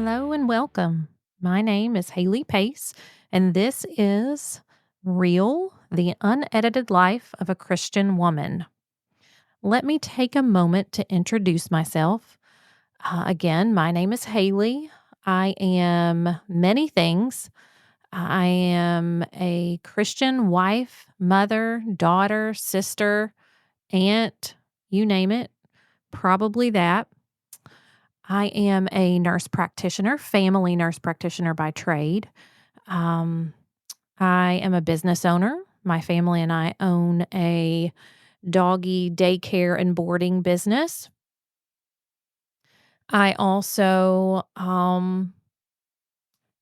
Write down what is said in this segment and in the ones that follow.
Hello and welcome. My name is Haley Pace, and this is Real, the Unedited Life of a Christian Woman. Let me take a moment to introduce myself. Again, my name is Haley. I am many things. I am a Christian wife, mother, daughter, sister, aunt, you name it, probably that. I am a nurse practitioner, family nurse practitioner by trade. Um, I am a business owner. My family and I own a doggy daycare and boarding business. I also am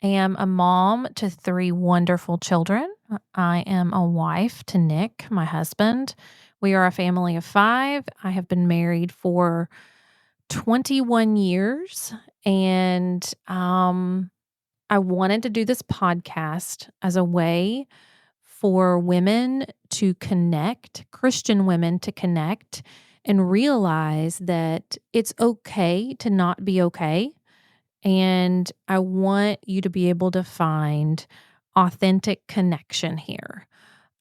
a mom to three wonderful children. I am a wife to Nick, my husband. We are a family of five. I have been married for 21 years, and I wanted to do this podcast as a way for women to connect, Christian women to connect and realize that it's okay to not be okay. And I want you to be able to find authentic connection here.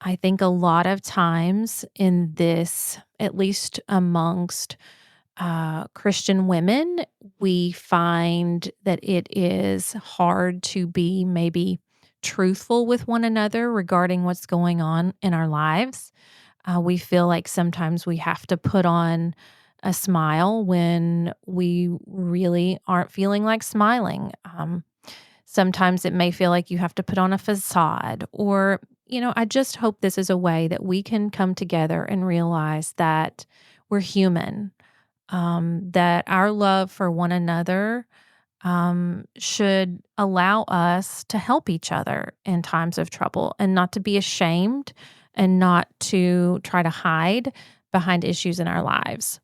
I think a lot of times in this, at least amongst Christian women, we find that it is hard to be maybe truthful with one another regarding what's going on in our lives. We feel like sometimes we have to put on a smile when we really aren't feeling like smiling. Sometimes it may feel like you have to put on a facade, or, I just hope this is a way that we can come together and realize that we're human, that our love for one another should allow us to help each other in times of trouble and not to be ashamed and not to try to hide behind issues in our lives.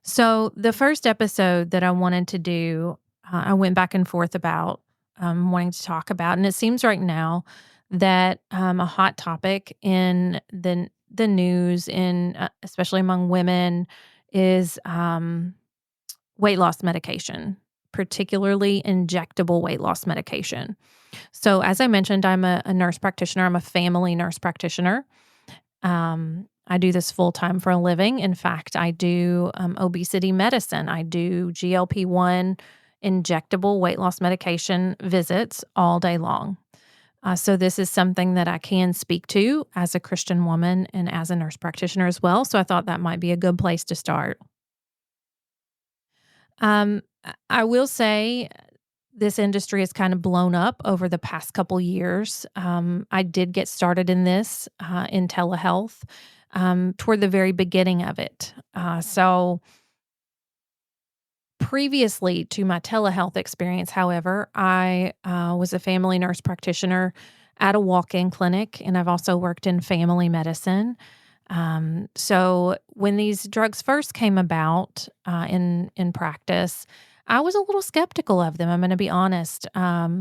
So, the first episode that I wanted to do, I went back and forth about wanting to talk about, and it seems right now that a hot topic in the news, in especially among women, is weight loss medication, particularly injectable weight loss medication. So, as I mentioned, I'm a nurse practitioner. I'm a family nurse practitioner. I do this full time for a living. In fact, I do obesity medicine. I do GLP-1 injectable weight loss medication visits all day long. So this is something that I can speak to as a Christian woman and as a nurse practitioner as well. So I thought that might be a good place to start. I will say this industry has kind of blown up over the past couple years. I did get started in this in telehealth toward the very beginning of it. So previously to my telehealth experience, however, I was a family nurse practitioner at a walk-in clinic, and I've also worked in family medicine. So when these drugs first came about in practice, I was a little skeptical of them. I'm going to be honest. I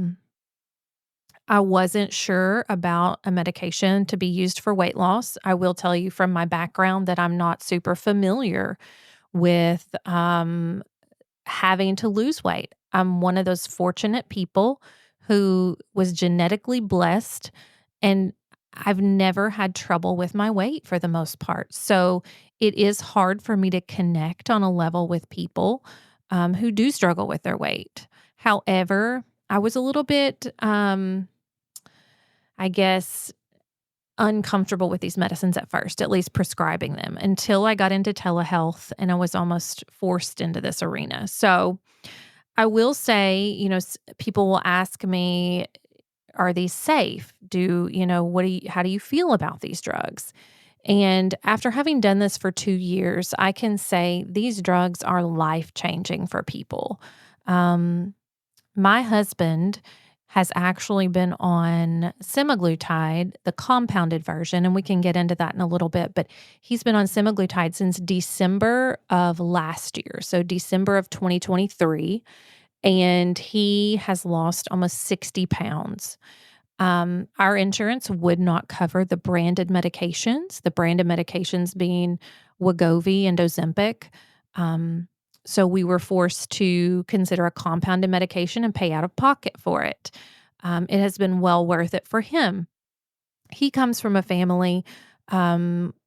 wasn't sure about a medication to be used for weight loss. I will tell you from my background that I'm not super familiar with having to lose weight. I'm one of those fortunate people who was genetically blessed, and I've never had trouble with my weight for the most part. So it is hard for me to connect on a level with people who do struggle with their weight. However, I was a little bit, I guess, uncomfortable with these medicines at first, at least prescribing them, until I got into telehealth and I was almost forced into this arena. So I will say, people will ask me, are these safe? How do you feel about these drugs? And after having done this for 2 years, I can say these drugs are life-changing for people. My husband has actually been on semaglutide, the compounded version, and we can get into that in a little bit, but he's been on semaglutide since December of last year, so December of 2023, and he has lost almost 60 pounds. Our insurance would not cover the branded medications being Wegovy and Ozempic. So we were forced to consider a compounded medication and pay out of pocket for it. It has been well worth it for him. He comes from a family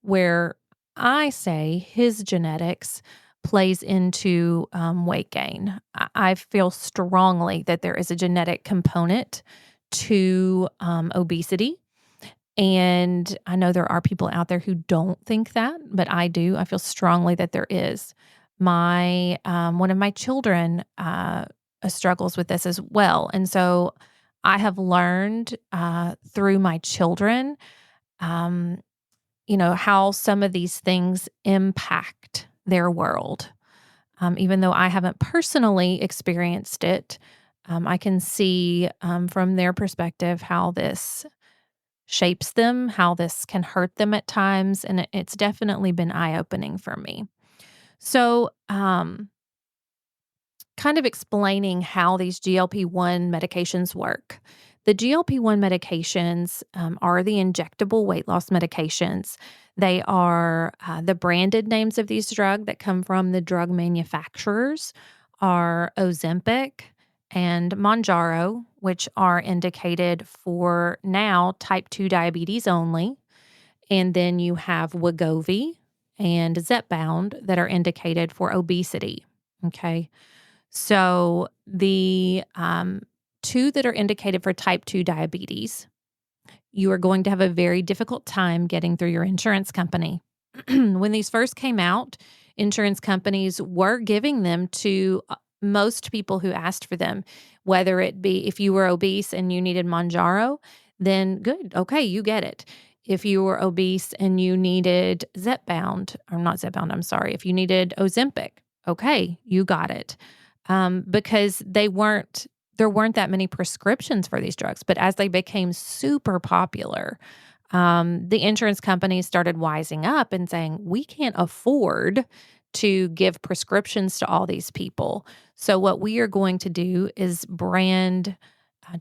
where I say his genetics plays into weight gain. I feel strongly that there is a genetic component to obesity. And I know there are people out there who don't think that, but I do. I feel strongly that there is. My one of my children struggles with this as well, and so I have learned through my children, um, how some of these things impact their world. Even though I haven't personally experienced it, I can see from their perspective how this shapes them, how this can hurt them at times, and it's definitely been eye-opening for me. So, kind of explaining how these GLP-1 medications work. The GLP-1 medications are the injectable weight loss medications. They are the branded names of these drugs that come from the drug manufacturers are Ozempic and Mounjaro, which are indicated for now type 2 diabetes only. And then you have Wegovy and Zepbound that are indicated for obesity. Okay. So the two that are indicated for type 2 diabetes, you are going to have a very difficult time getting through your insurance company. When these first came out, insurance companies were giving them to most people who asked for them, whether it be if you were obese and you needed Mounjaro, then good. Okay, you get it. If you were obese and you needed Zepbound, or not Zepbound, I'm sorry, if you needed Ozempic, okay, you got it. Because there weren't that many prescriptions for these drugs. But as they became super popular, the insurance companies started wising up and saying, we can't afford to give prescriptions to all these people. So what we are going to do is brand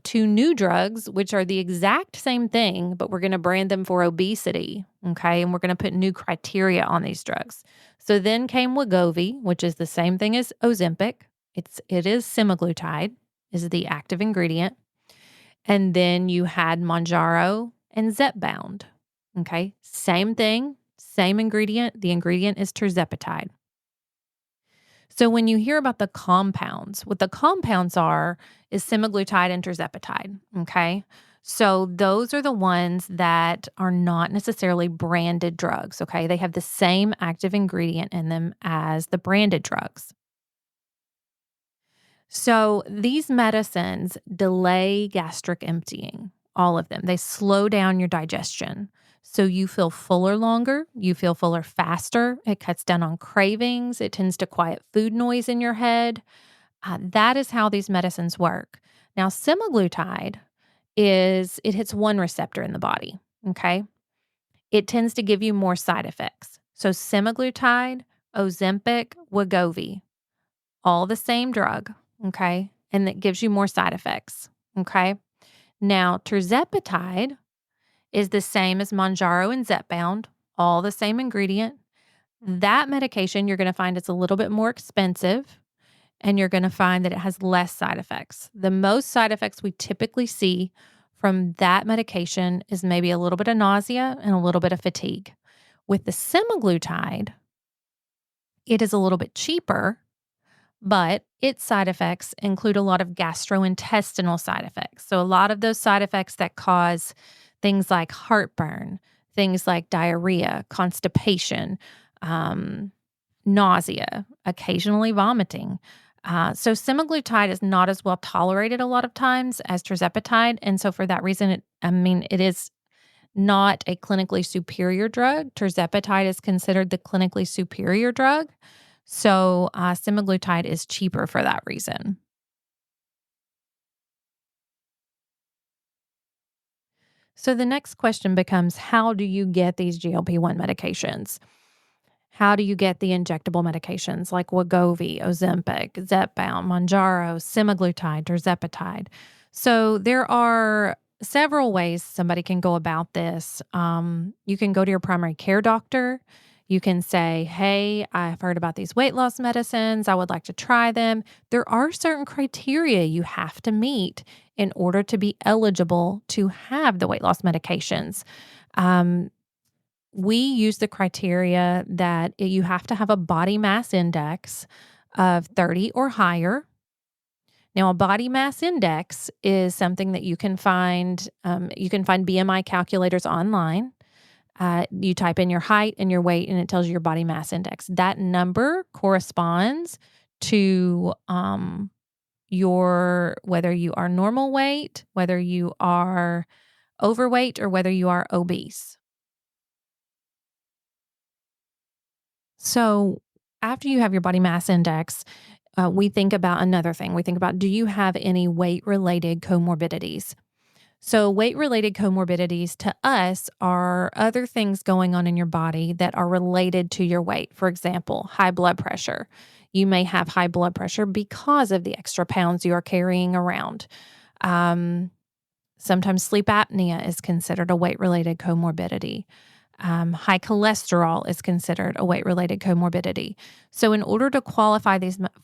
two new drugs, which are the exact same thing, but we're going to brand them for obesity. Okay. And we're going to put new criteria on these drugs. So then came Wegovy, which is the same thing as Ozempic. It is semaglutide, is the active ingredient. And then you had Mounjaro and Zepbound. Okay. Same thing, same ingredient. The ingredient is tirzepatide. So when you hear about the compounds, what the compounds are is semaglutide and tirzepatide, okay? So those are the ones that are not necessarily branded drugs, okay? They have the same active ingredient in them as the branded drugs. So these medicines delay gastric emptying, all of them. They slow down your digestion. So you feel fuller longer, you feel fuller faster. It cuts down on cravings. It tends to quiet food noise in your head. That is how these medicines work. Now, semaglutide it hits one receptor in the body, okay? It tends to give you more side effects. So semaglutide, Ozempic, Wegovy, all the same drug, okay? And that gives you more side effects, okay? Now, tirzepatide is the same as Mounjaro and Zepbound, all the same ingredient. That medication, you're going to find it's a little bit more expensive, and you're going to find that it has less side effects. The most side effects we typically see from that medication is maybe a little bit of nausea and a little bit of fatigue. With the semaglutide, it is a little bit cheaper, but its side effects include a lot of gastrointestinal side effects. So a lot of those side effects that cause things like heartburn, things like diarrhea, constipation, nausea, occasionally vomiting. So semaglutide is not as well tolerated a lot of times as tirzepatide. And so for that reason, it is not a clinically superior drug. Tirzepatide is considered the clinically superior drug. So semaglutide is cheaper for that reason. So the next question becomes, how do you get these GLP-1 medications? How do you get the injectable medications like Wegovy, Ozempic, Zepbound, Mounjaro, semaglutide, tirzepatide? So there are several ways somebody can go about this. You can go to your primary care doctor. You can say, "Hey, I've heard about these weight loss medicines. I would like to try them." There are certain criteria you have to meet in order to be eligible to have the weight loss medications. Um, we use the criteria that you have to have a body mass index of 30 or higher. Now, a body mass index is something that you can find. You can find BMI calculators online. You type in your height and your weight, and it tells you your body mass index. That number corresponds to your whether you are normal weight, whether you are overweight, or whether you are obese. So, after you have your body mass index, we think about another thing. We think about, do you have any weight related comorbidities? So, weight related comorbidities to us are other things going on in your body that are related to your weight. For example, high blood pressure. You may have high blood pressure because of the extra pounds you are carrying around. Um, Sometimes sleep apnea is considered a weight related comorbidity. High cholesterol is considered a weight related comorbidity. So, in order to qualify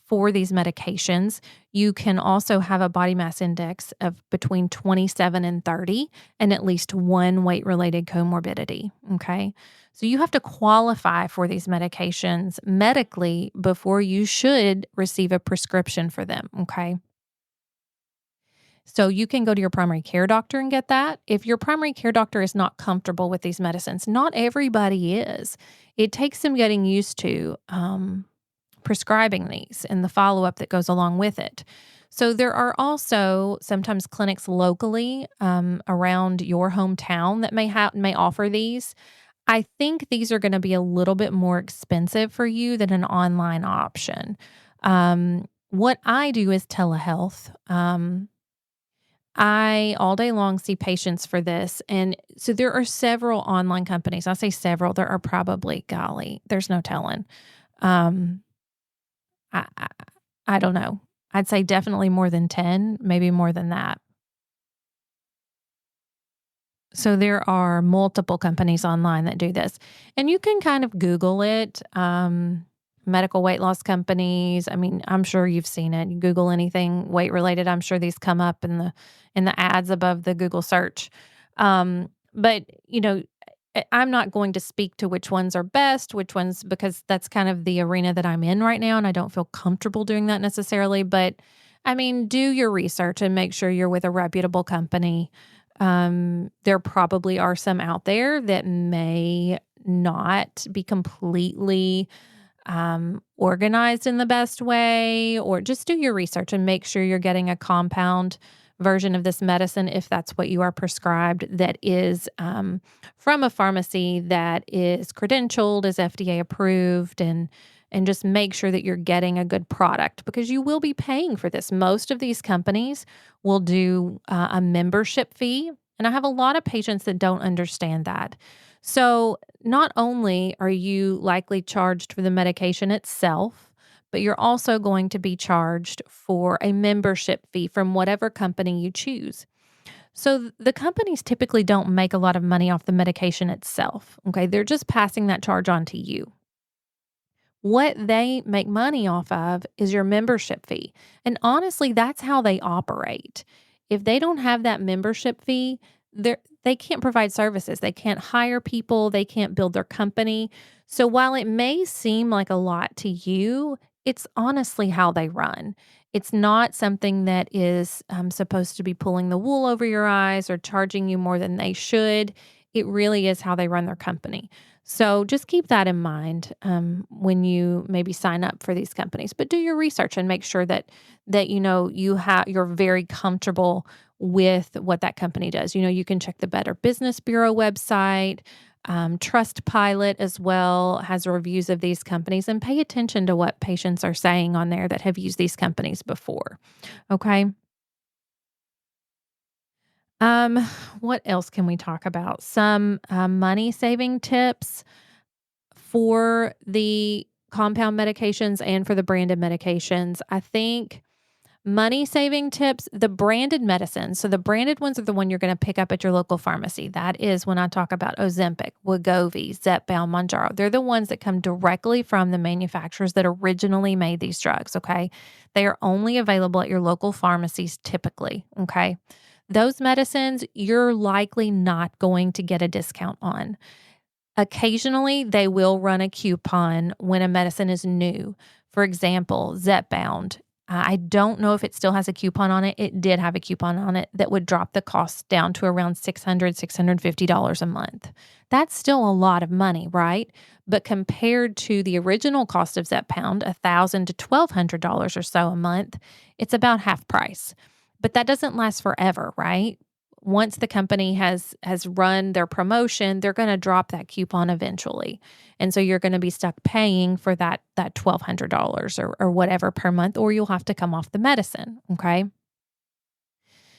for these medications, you can also have a body mass index of between 27 and 30 and at least one weight related comorbidity. Okay. So, you have to qualify for these medications medically before you should receive a prescription for them. Okay. So you can go to your primary care doctor and get that. If your primary care doctor is not comfortable with these medicines, not everybody is. It takes some getting used to prescribing these and the follow up that goes along with it. So there are also sometimes clinics locally around your hometown that may offer these. I think these are going to be a little bit more expensive for you than an online option. What I do is telehealth. I all day long see patients for this. And so there are several online companies. I say several, there are probably, golly, there's no telling. Um, I, I, I don't know. I'd say definitely more than 10, maybe more than that. So there are multiple companies online that do this. And you can kind of Google it. Medical weight loss companies. I mean, I'm sure you've seen it. You Google anything weight related, I'm sure these come up in the ads above the Google search. But I'm not going to speak to which ones are best, which ones, because that's kind of the arena that I'm in right now, and I don't feel comfortable doing that necessarily. But I mean, do your research and make sure you're with a reputable company. There probably are some out there that may not be completely organized in the best way, or just do your research and make sure you're getting a compound version of this medicine if that's what you are prescribed, that is from a pharmacy that is credentialed, is FDA approved, and just make sure that you're getting a good product, because you will be paying for this. Most of these companies will do a membership fee, and I have a lot of patients that don't understand that. So, not only are you likely charged for the medication itself, but you're also going to be charged for a membership fee from whatever company you choose. So, the companies typically don't make a lot of money off the medication itself. Okay. They're just passing that charge on to you. What they make money off of is your membership fee. And honestly, that's how they operate. If they don't have that membership fee, they can't provide services. They can't hire people. They can't build their company. So while it may seem like a lot to you, it's honestly how they run. It's not something that is supposed to be pulling the wool over your eyes or charging you more than they should. It really is how they run their company. So just keep that in mind when you maybe sign up for these companies. But do your research and make sure that you're very comfortable with what that company does. You can check the Better Business Bureau website. Trustpilot as well has reviews of these companies, and pay attention to what patients are saying on there that have used these companies before. Okay. Um, what else can we talk about? Some money saving tips for the compound medications and for the branded medications. I think Money saving tips, the branded medicines. So the branded ones are the one you're going to pick up at your local pharmacy. That is when I talk about Ozempic, Wegovy, Zepbound, Mounjaro. They're the ones that come directly from the manufacturers that originally made these drugs, okay? They are only available at your local pharmacies typically, okay? Those medicines, you're likely not going to get a discount on. Occasionally, they will run a coupon when a medicine is new. For example, Zepbound. I don't know if it still has a coupon on it. It did have a coupon on it that would drop the cost down to around $650 a month. That's still a lot of money, right? But compared to the original cost of Zepbound, $1,000 to $1,200 or so a month, it's about half price. But that doesn't last forever, right? Once the company has run their promotion, they're going to drop that coupon eventually. And so you're going to be stuck paying for that $1,200 or whatever per month, or you'll have to come off the medicine, okay?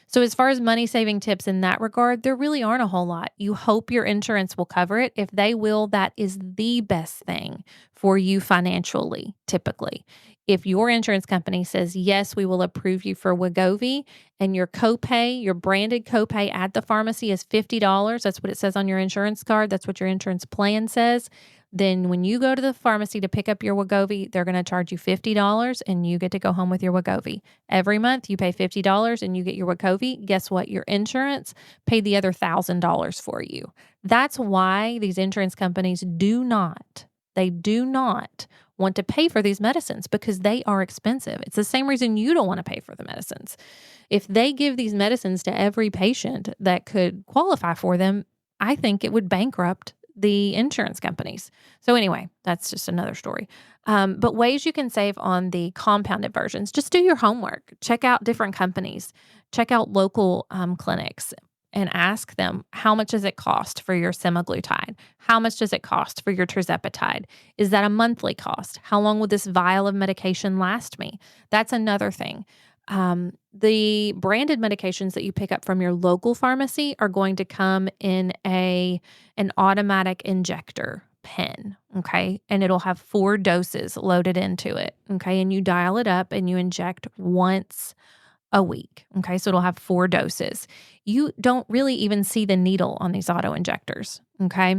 So as far as money saving tips in that regard, there really aren't a whole lot. You hope your insurance will cover it. If they will, that is the best thing for you financially, typically. If your insurance company says, yes, we will approve you for Wegovy, and your copay, your branded copay at the pharmacy is $50, that's what it says on your insurance card, that's what your insurance plan says, then when you go to the pharmacy to pick up your Wegovy, they're going to charge you $50 and you get to go home with your Wegovy. Every month you pay $50 and you get your Wegovy. Guess what? Your insurance paid the other $1,000 for you. That's why these insurance companies do not want to pay for these medicines because they are expensive. It's the same reason you don't want to pay for the medicines. If they give these medicines to every patient that could qualify for them, I think it would bankrupt the insurance companies. So anyway, that's just another story. But ways you can save on the compounded versions, just do your homework. Check out different companies. Check out local clinics and ask them, how much does it cost for your semaglutide? How much does it cost for your tirzepatide? Is that a monthly cost? How long will this vial of medication last me? That's another thing. The branded medications that you pick up from your local pharmacy are going to come in an automatic injector pen, okay? And it'll have 4 doses loaded into it, okay? And you dial it up and you inject once a week, okay? So it'll have 4 doses. You don't really even see the needle on these auto injectors, okay?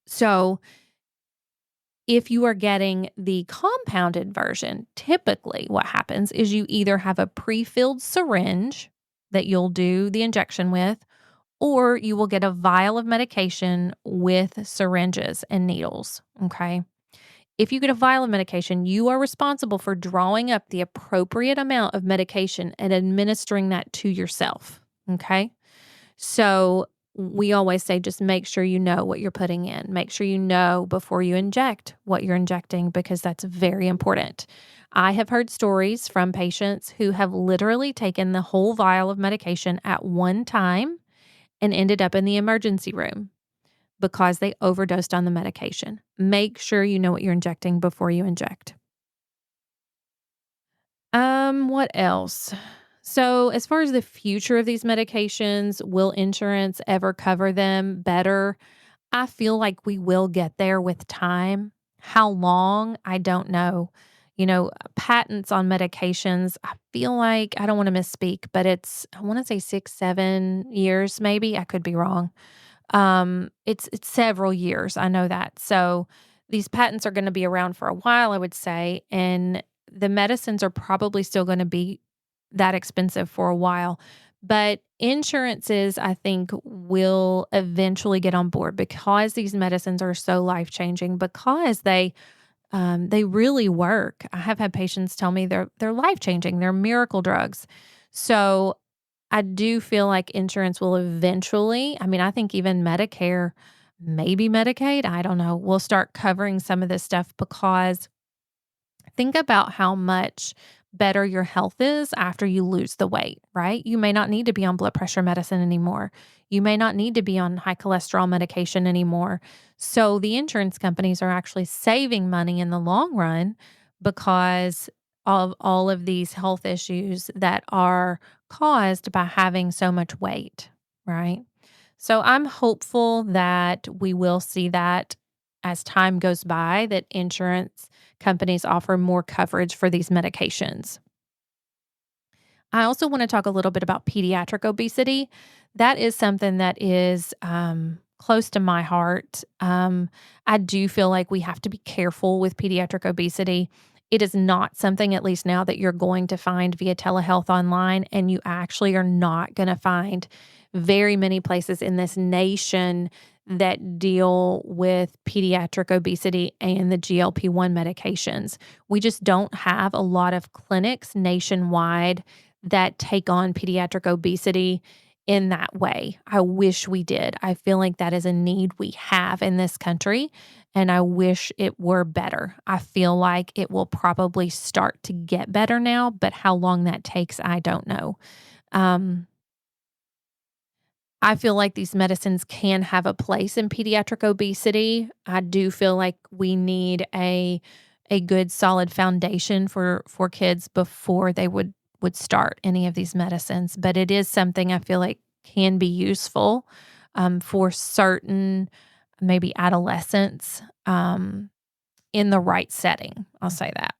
So if you are getting the compounded version, typically what happens is you either have a pre-filled syringe that you'll do the injection with, or you will get a vial of medication with syringes and needles, okay? If you get a vial of medication, you are responsible for drawing up the appropriate amount of medication and administering that to yourself, okay? So we always say just make sure you know what you're putting in. Make sure you know before you inject what you're injecting because that's very important. I have heard stories from patients who have literally taken the whole vial of medication at one time and ended up in the emergency room because they overdosed on the medication. Make sure you know what you're injecting before you inject. What else? So, as far as the future of these medications, will insurance ever cover them better? I feel like we will get there with time. How long? I don't know. Patents on medications, I feel like, I don't want to misspeak, but I want to say 6, 7 years, maybe. I could be wrong. It's several years. I know that. So these patents are going to be around for a while, I would say, and the medicines are probably still going to be that expensive for a while. But insurances, I think, will eventually get on board because these medicines are so life-changing, because they really work. I have had patients tell me they're life-changing. They're miracle drugs. So I do feel like insurance will eventually, I think even Medicare, maybe Medicaid, I don't know, will start covering some of this stuff because think about how much better your health is after you lose the weight, right? You may not need to be on blood pressure medicine anymore. You may not need to be on high cholesterol medication anymore. So the insurance companies are actually saving money in the long run because of all of these health issues that are caused by having so much weight, right? So I'm hopeful that we will see that as time goes by, that insurance companies offer more coverage for these medications. I also want to talk a little bit about pediatric obesity. That is something that is close to my heart. I do feel like we have to be careful with pediatric obesity. It is not something, at least now, that you're going to find via telehealth online, and you actually are not going to find very many places in this nation that deal with pediatric obesity and the GLP-1 medications. We just don't have a lot of clinics nationwide that take on pediatric obesity in that way. I wish we did. I feel like that is a need we have in this country, and I wish it were better. I feel like it will probably start to get better now, but how long that takes, I don't know. Um, I feel like these medicines can have a place in pediatric obesity. I do feel like we need a good solid foundation for kids before they would start any of these medicines, but it is something I feel like can be useful for certain maybe adolescents in the right setting. I'll say that.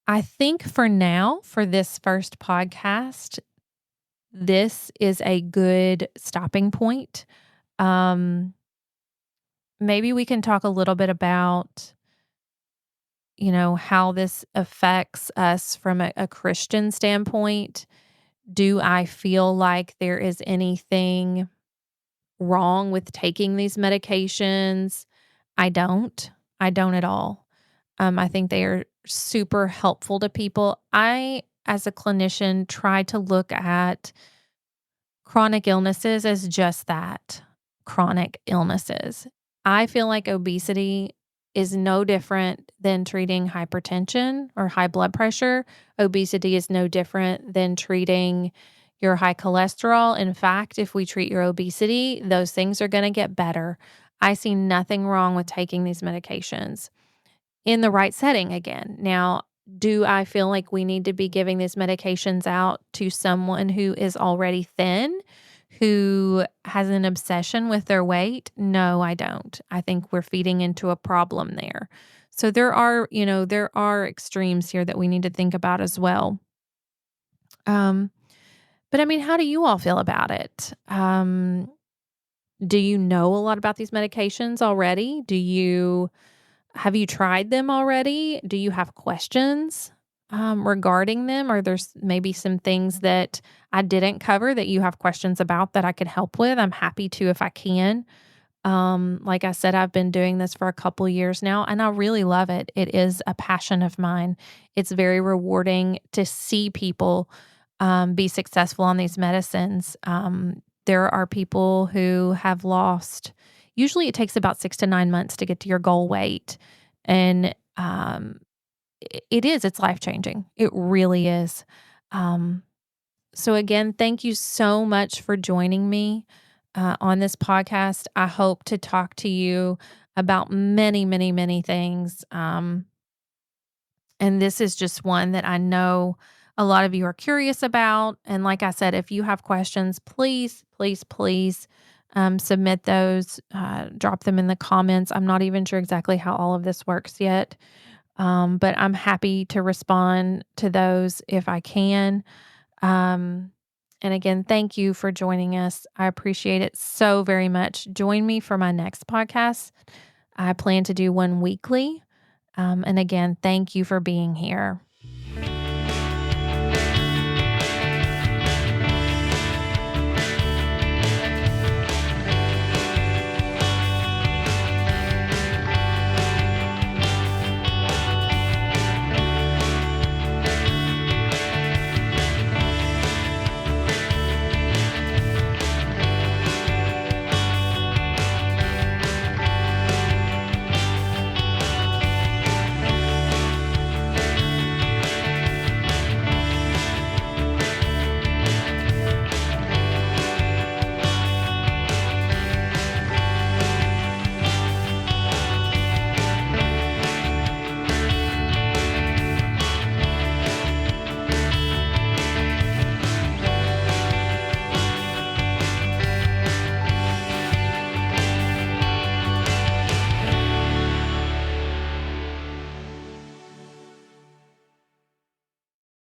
I think for now, for this first podcast, this is a good stopping point. Um, Maybe we can talk a little bit about, how this affects us from a Christian standpoint. Do I feel like there is anything wrong with taking these medications? I don't. I don't at all. I think they are super helpful to people. I, as a clinician, try to look at chronic illnesses as just that, chronic illnesses. I feel like obesity is no different than treating hypertension or high blood pressure. Obesity is no different than treating your high cholesterol. In fact, if we treat your obesity, those things are going to get better. I see nothing wrong with taking these medications in the right setting again. Now, do I feel like we need to be giving these medications out to someone who is already thin, who has an obsession with their weight? No, I don't. I think we're feeding into a problem there. So there are extremes here that we need to think about as well. Um, but I mean, how do you all feel about it? Do you know a lot about these medications already? Have you tried them already? Do you have questions regarding them? Or there's maybe some things that I didn't cover that you have questions about that I could help with? I'm happy to if I can. Like I said, I've been doing this for a couple years now, and I really love it. It is a passion of mine. It's very rewarding to see people be successful on these medicines. There are people who have lost. Usually, it takes about 6 to 9 months to get to your goal weight, and it's life changing. It really is. Um, so, again, thank you so much for joining me on this podcast. I hope to talk to you about many, many, many things. And this is just one that I know a lot of you are curious about. And like I said, if you have questions, please, please, please submit those, drop them in the comments. I'm not even sure exactly how all of this works yet, but I'm happy to respond to those if I can. Um, and again, thank you for joining us. I appreciate it so very much. Join me for my next podcast. I plan to do one weekly. And again, thank you for being here.